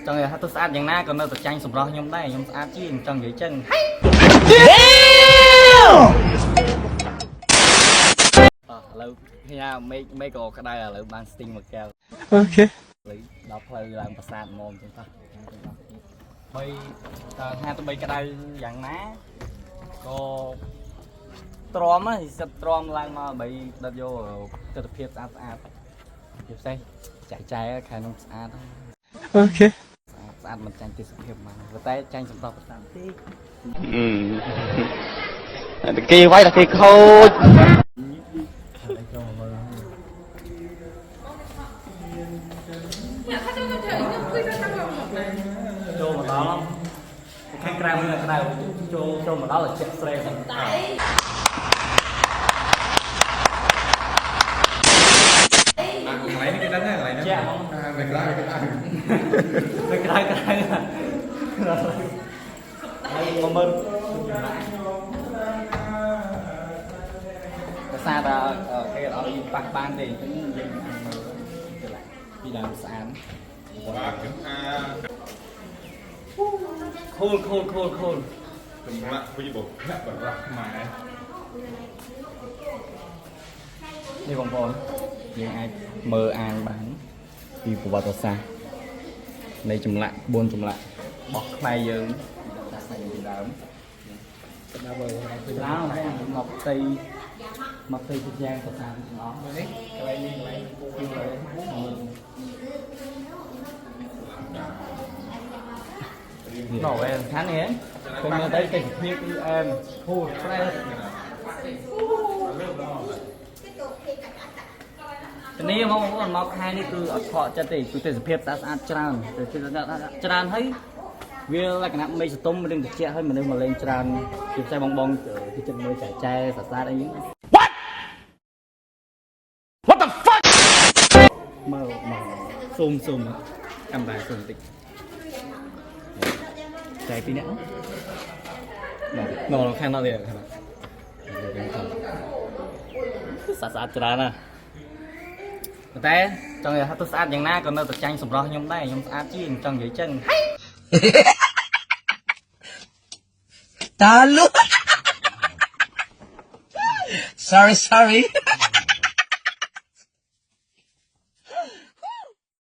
Trong này tôi sátយ៉ាងណាក៏នៅតែចាញ់សម្រស់ខ្ញុំដែរខ្ញុំស្អាតជាងចង់និយាយចឹងឥឡូវញ៉ាមេក៏ក្តៅឥឡូវបានស្ទីងមួយកែវអូខេដល់ផ្លូវឡើងប្រាសាទហ្មងចឹងតោះហើយតើថាទៅបីក្តៅយ៉ាងណាក៏ទ្រាំហ្នឹងសិតទ្រាំឡើងមកបីដុតយកទិដ្ឋភាពស្អាតជាពិសេសចែកខាងនោះស្អាតអូខេស្អាតមិនចាញ់ទេសភាពមកតែចាញ់សម្រាប់ប្រសាទតិចគេវាយតែគេខូចចូលមកដល់ខាងក្រៅនៅក្រៅចូលមកដល់ជាស្រែហ្នឹងlại cái đánh lại nó về cái đây mà mình xa ra cái đó bắt ban thì đi làm sáng khôn đừng lạ với bộ mà đi vòng vòng nhưng ai mơ an bán đi của bà sa đây chùm lại buôn chùm lại bọc này giờ lá mọc tây quốc giang của sang nó nổ em tháng này ấy tôi nghe thấy cái việc em thuនេះមកខែនេះគឺអត់ខកចិត្តទេគឺទេសភាពស្អាតច្រើនច្រើនហើយវាលក្ខណៈមេសតុំរឿងត្រជាក់ហើយមនុស្សមកលេងច្រើនជាផ្សេងបងគឺចិត្តមើលចែសសាតអីហ្នឹង What the fuck មើលស៊ូមកាមេរ៉ាស៊ូមតិចចែពីអ្នកនោះខាងនោះទៀតស្អាតច្រើនណាតែចង់និយាយថាtôiស្អាតយ៉ាងណាក៏នៅតែចាញ់សម្រស់ខ្ញុំដែរខ្ញុំស្អាតជាងចង់និយាយចឹងតាលុ sorry